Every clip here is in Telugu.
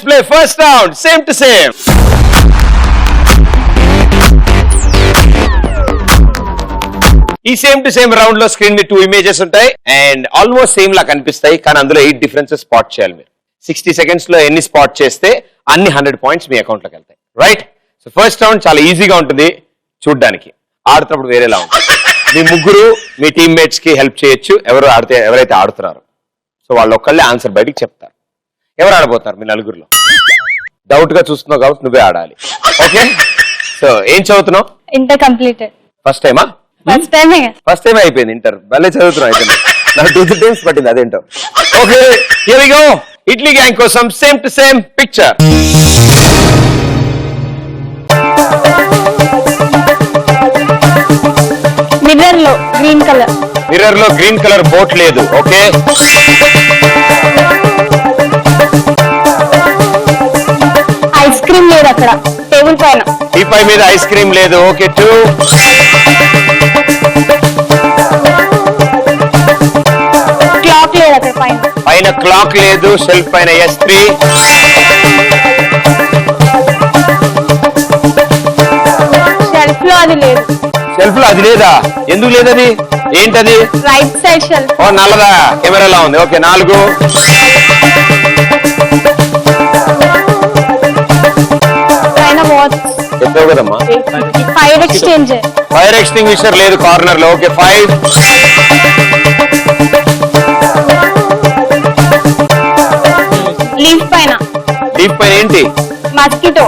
play first round. Same to same. ఈ సేమ్ టు సేమ్ రౌండ్ లో స్క్రీన్ మీద 2 ఇమేజెస్ ఉంటాయి అండ్ ఆల్మోస్ట్ సేమ్ లా కనిపిస్తాయి కానీ అందులో 8 డిఫరెన్సెస్ స్పాట్ చేయాలి మీరు 60 సెకండ్స్ లో ఎన్ని స్పాట్ చేస్తే అన్ని 100 పాయింట్స్ మీ అకౌంట్ లోకి వెళ్తాయి రైట్ సో ఫస్ట్ రౌండ్ చాలా ఈజీగా ఉంటుంది చూడ్డానికి ఆడుతున్నప్పుడు వేరేలా ఉంటుంది మీ ముగ్గురు మీ టీమ్మేట్స్ కి హెల్ప్ చేయొచ్చు ఎవరైతే ఆడుతున్నారు సో వాళ్ళు ఒక్కళ్ళే ఆన్సర్ బయటికి చెప్తారు ఎవరు ఆడబోతున్నారు మీ నలుగురిలో డౌట్ గా చూస్తున్నావు కాబట్టి నువ్వే ఆడాలి ఓకే సో ఏం చదువుతున్నావు ఇంటర్ కంప్లీటెడ్ ఫస్ట్ టైమా ఫస్ట్ టైం అయిపోయింది ఇంటర్ భలే చదువుతున్నావు అయితే నాకు 2 టైమ్స్ పట్టింది అదేంటో okay here we go idli gang కోసం same to same picture mirror లో గ్రీన్ కలర్ బోట్ లేదు ఓకే ఐస్ క్రీమ్ లేదు అక్కడ టేబుల్ పైన టీపై మీద ఐస్ క్రీమ్ లేదు ఓకే 2 క్లాక్ లేదు అక్కడ పైన క్లాక్ లేదు షెల్ఫ్ పైన S3 షెల్ఫ్ లో అది లేదు షెల్ఫ్ లో అది లేదా ఎందుకు లేదది ఏంటది రైట్ సైడ్ షెల్ఫ్ ఓ నల్లదా కెమెరాలో ఉంది ఓకే 4 పైన వాచ్ చెప్పావు కదమ్మా ఫైర్ ఎక్స్టింగ్విషర్ లేదు కార్నర్ లో ఓకే 5 లీఫ్ పైన ఏంటి మస్కిటో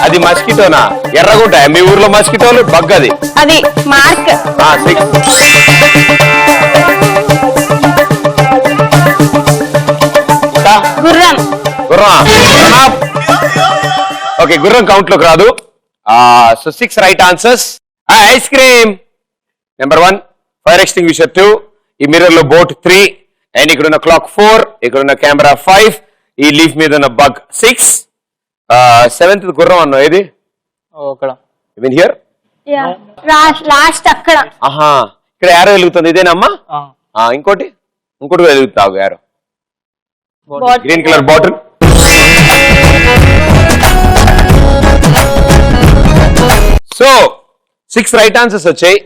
అది మస్కిటోనా ఎర్రగుంటాయి మీ ఊర్లో మస్కిటోలు బగ్ అది మార్క్ 6 గుర్రం ఓకే గుర్రం కౌంట్ లోకి రాదు so 6 right answers ice cream number 1 fire extinguisher 2 ఈ మిర్రర్ లో బోట్ 3 అండ్ ఇక్కడ ఉన్న క్లాక్ 4 ఇక్కడ ఉన్న కెమెరా 5 ఈ లీఫ్ మీద ఉన్న బగ్ 6 7th గుర్రం అన్నా ఇది హియర్ లాస్ట్ అక్కడ ఇక్కడ యారో వెలుగుతుంది ఇదేనమ్మా ఇంకోటి వెలుగుతావు arrow green colour bottle so 6 right answers వచ్చాయి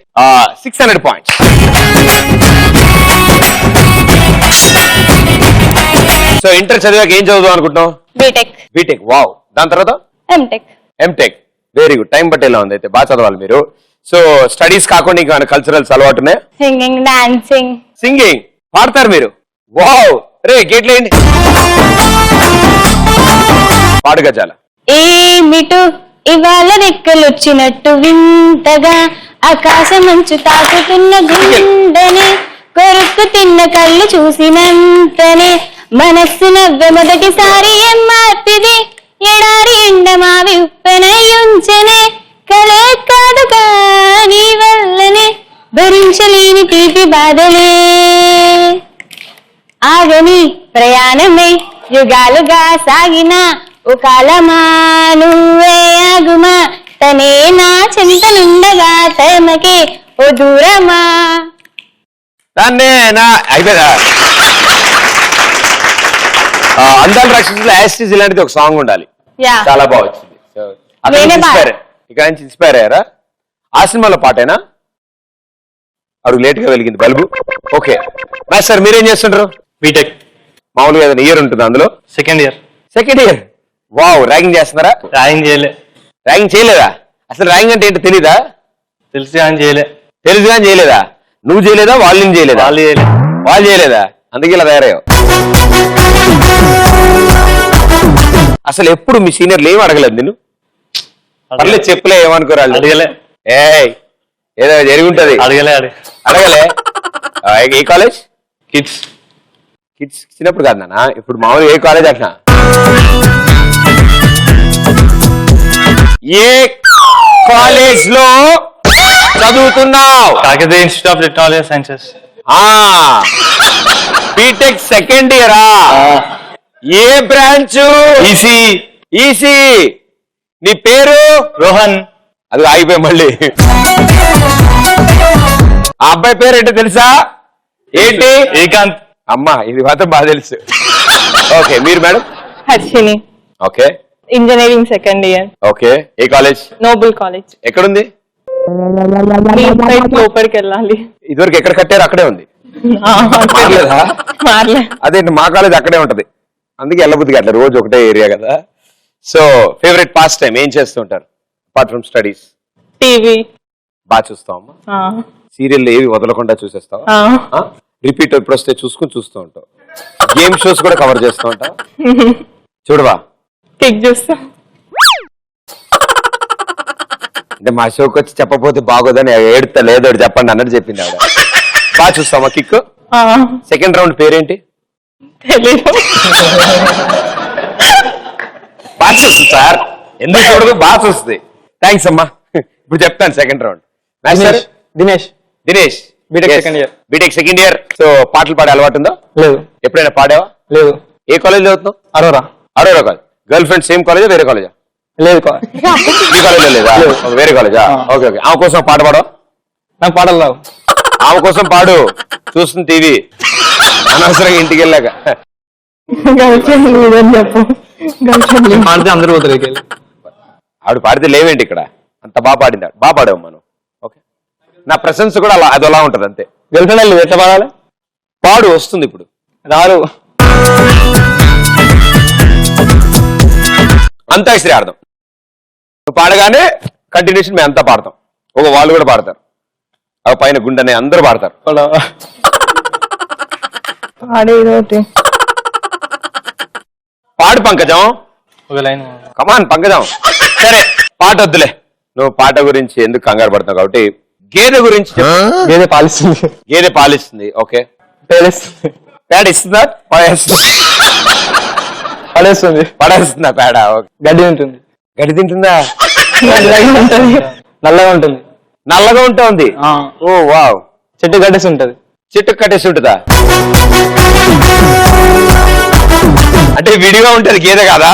600 పాయింట్స్ సో ఇంటర్ చదివాక ఏం చదువుదాం అనుకుంటున్నావు బీటెక్ వావ్ దాని తర్వాత ఎంటెక్ వెరీ గుడ్ టైం పట్టేలా ఉంది అయితే బాగా చదవాలి మీరు సో స్టడీస్ కాకుండా ఇంకా కల్చరల్స్ అలవాటు ఉన్నాయి సింగింగ్ డాన్సింగ్ సింగింగ్ పాడతారు మీరు వావ్ రే గేట్లేండి పాడు గజాల ఏమిటు ఇవాళ రెక్కలొచ్చినట్టు వింతగా ఆకాశమంచు తాకుతున్న గుండెని కొరుక్కు తిన్న కళ్ళు చూసినంతనే మనస్సు నవ్వె మొదటిసారి ఏం మార్పిది ఎడారి ఎండమావి ఉప్పెనయుంచనే కలే కాదుగా నీ వల్లనే భరించలేని తీపి బాధలే ఆగని ప్రయాణమే యుగాలుగా సాగిన ఓ కాలమా నువ్వే ఆగుమా తనే నా చింతనుండగా తమకే ఓ దూరమా దాన్నే నా అయిపోయిందా అందాల రాక్షసులు యాస్టిస్ ఇలాంటిది ఒక సాంగ్ ఉండాలి చాలా బాగా వచ్చింది ఇక్కడ నుంచి ఇన్స్పైర్ అయ్యారా ఆ సినిమాలో పాటేనా అడుగు లేట్ గా వెలిగింది బల్బు ఓకే సార్ మీరేం చేస్తుంటారు బీటెక్ మామూలుగా ఏదైనా ఇయర్ ఉంటుంది అందులో సెకండ్ ఇయర్ వావ్ ర్యాగింగ్ చేస్తున్నారా ర్యాగింగ్ చేయలేదా అసలు ర్యాగింగ్ అంటే ఏంటో తెలీదా తెలుసు కానీ చేయలేదా నువ్వు చేయలేదా వాళ్ళు చేయలేదా వాళ్ళు చేయలేదా అందుకే ఇలా తయారయ్యావు అసలు ఎప్పుడు మీ సీనియర్లు ఏం అడగలేదు నేను పర్లేదు చెప్పలే ఏమనుకోరాళ్ళు అడగలే ఏదో జరిగి ఉంటది అడగలే ఏ కాలేజ్ కిడ్స్ చిన్నప్పుడు కాదు నాన్న ఇప్పుడు మామూలు ఏ కాలేజ్ అట్లా ఏ కాలేజ్ లో చదువుతున్నావు Kakatiya Institute of Technology Sciences BTech second ఇయరా ఏ బ్రాంచ్ ఈసీ నీ పేరు రోహన్ అది ఆగిపోయి మళ్ళీ ఆ అబ్బాయి పేరు ఏంటో తెలుసా ఏంటి ఏకాంత్ అమ్మా ఇది మాత్రం బాగా తెలుసు ఓకే మీరు madam Harshini okay engineering second year, okay. ఏ కాలేజ్? Noble college. ఎక్కడుంది? లోపలికి వెళ్ళాలి. ఇదివరకు ఎక్కడ కట్టారు అక్కడే ఉంది. మారలేదా? మారలే. అదే మా కాలేజ్ అక్కడే ఉంటది, అందుకే వెళ్ళబుద్ది అట్లా రోజు ఒకటే ఏరియా కదా. సో ఫేవరెట్ పాస్ టైం ఏం చేస్తుంటారు అపార్ట్ ఫ్రమ్ స్టడీస్? టీవీ బాగా చూస్తావమ్మా? సీరియల్ ఏవి వదలకుండా చూసేస్తావా? రిపీట్ ఎప్పుడు వస్తే చూస్తూ ఉంటావు. గేమ్ షోస్ కూడా కవర్ చేస్తూ ఉంటావు. చూడవా? కిక్ చూస్తా. అంటే మా షోకి వచ్చి చెప్పపోతే బాగోదని ఏడుతా లేదో చెప్పండి అన్నట్టు చెప్పింది ఆవిడ. బాగా చూస్తామా కిక్? సెకండ్ రౌండ్ పేరేంటి? తెలీదు. బాగా చూస్తుంది సార్, ఎందుకు చూడదు? బాగా చూస్తుంది. థ్యాంక్స్ అమ్మా. ఇప్పుడు చెప్తాను second round. Dinesh. Dinesh BTech second year. BTech second year. So పాటలు పాడే అలవాటు ఉందా? లేదు. ఎప్పుడైనా పాడావా? లేదు. ఏ కాలేజ్ చదువుతున్నావు? Aurora. Aurora college. Girl friend same కాలేజా వేరే కాలేజా? లేదు. ఈ కాలేజ్ లేదా? వేరే కాలేజా? Okay okay. ఆమె కోసం పాట పాడవా? నాకు పాటలు రావు. ఆమె కోసం పాడు, చూస్తుంది టీవీ, అనవసరంగా ఇంటికి వెళ్ళాక. గర్ల్ ఫ్రెండ్ లేదని చెప్పు. గర్ల్ ఫ్రెండ్ పాడితే అందరూ పోతారు. ఆవిడ పాడితే లేవేంటి ఇక్కడ? అంత బాగా పాడింది. బాగా పాడావు మనం. ఓకే, నా ప్రెసెన్స్ కూడా అలా అదోలా ఉంటది అంతే. గర్ల్ ఫ్రెండ్ లేదు, ఎట్లా పాడాలి? పాడు, వస్తుంది ఇప్పుడు. రారు. అంతాక్షరి ఆడదాం. నువ్వు పాడగానే కంటిన్యూషన్ మేము అంతా పాడతాం. ఒక వాళ్ళు కూడా పాడతారు, ఆ పైన గుండెనే అందరూ పాడతారు. పాడేది పాడు పంకజం. ఒక లైన్. కమాన్ పంకజం. సరే పాట వద్దులే, నువ్వు పాట గురించి ఎందుకు కంగారు పడుతున్నావు కాబట్టి గేదె గురించి చెప్పు. గేదె పాలిస్తుంది. గేదె పాలిస్తుంది. ఓకే. పేడేస్తుంది. పేడ ఇస్తుందా? పడేస్తుంది. పడేస్తుందా పేడ? గడ్డి ఉంటుంది. గడ్డి తింటుందా? నల్లగా ఉంటుంది. నల్లగా ఉంటుంది. ఓ వావ్. చెట్టు గడ్డేసి ఉంటది. చెట్టుకు కట్టేసి ఉంటుందా? అంటే విడిగా ఉంటది గేదె కదా?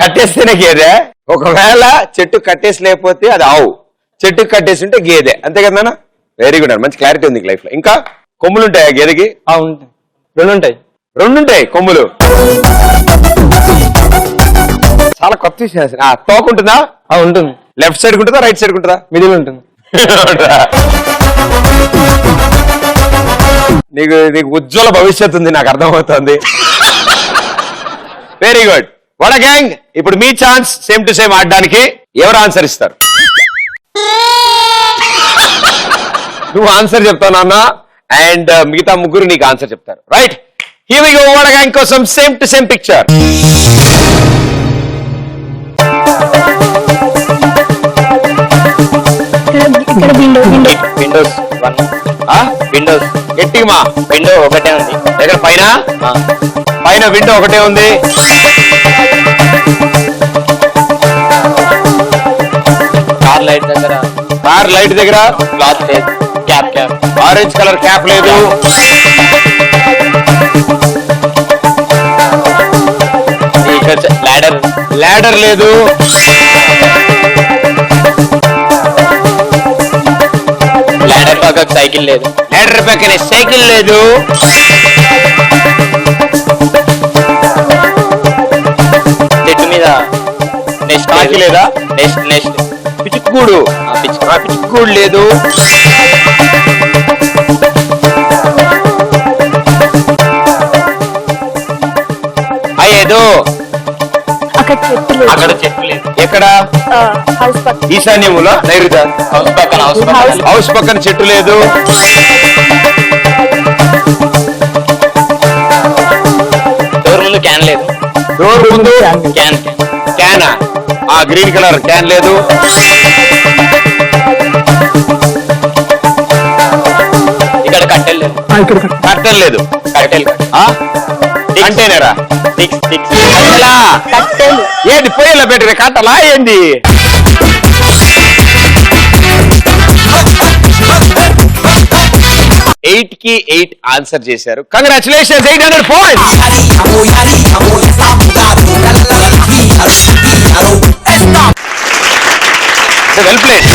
కట్టేస్తేనే గేదె. ఒకవేళ చెట్టు కట్టేసి లేకపోతే అది ఆవు, చెట్టుకు కట్టేసి ఉంటే గేదె. అంతే కదా నాన్న? Very good. మంచి క్లారిటీ ఉంది లైఫ్ లో. ఇంకా కొమ్ములు ఉంటాయా గేదెకి? ఉంటాయి. రెండు ఉంటాయి. రెండు ఉంటాయి కొమ్ములు. చాలా కొత్త విషయం. తోకుంటుందా? ఉంటుంది. లెఫ్ట్ సైడ్ ఉంటుందా రైట్ సైడ్ ఉంటుందా? మిడిల్ ఉంటుంది. నీకు నీకు ఉజ్వల భవిష్యత్తు ఉంది, నాకు అర్థమవుతుంది. Very good. వడ గ్యాంగ్, ఇప్పుడు మీ ఛాన్స్ సేమ్ టు సేమ్ ఆడడానికి. ఎవరు ఆన్సర్ ఇస్తారు? నువ్వు ఆన్సర్ చెప్తావు నాన్న, అండ్ మిగతా ముగ్గురు నీకు ఆన్సర్ చెప్తారు. Right, here we go. వడ గ్యాంగ్ కోసం సేమ్ టు సేమ్ పిక్చర్. ఇక్కడ విండో విండోస్ విండోస్ గట్టిగా విండో ఒకటే ఉంది. దగ్గర పైన పైన విండో ఒకటే ఉంది. కార్ లైట్ దగ్గర కార్ లైట్ దగ్గర క్లాత్ లేదు. క్యాప్ ఆరెంజ్ కలర్ క్యాప్ లేదు. ల్యాడర్ లేదు. ల్యాడర్ పక్కకు సైకిల్ లేదు. ల్యాడర్ పక్కన సైకిల్ లేదు. చెట్టు మీద నెక్స్ట్ కాకి లేదా? నెక్స్ట్ పిచ్చుకూడు. పిచ్చుకూడు లేదు. ఏదో అక్కడ చెట్టు లేదు. అక్కడ చెట్టు లేదు. ఎక్కడ? హౌస్ పక్కన. ఈశాన్యములో నైరుత. హౌస్ పక్కన చెట్టు లేదు. డోర్ ముందు క్యాన్ లేదు. డోర్ ముందు క్యానా? ఆ గ్రీన్ కలర్ క్యాన్ లేదు. ఇక్కడ కట్టెలు లేదు. కట్టెలు లేదు. కంటైనరా? ఏంటి పొయ్యిలో పెట్టిన కట్టలా ఏంది? ఎయిట్ కి 8 ఆన్సర్ చేశారు. Congratulations, 800 points. Well played.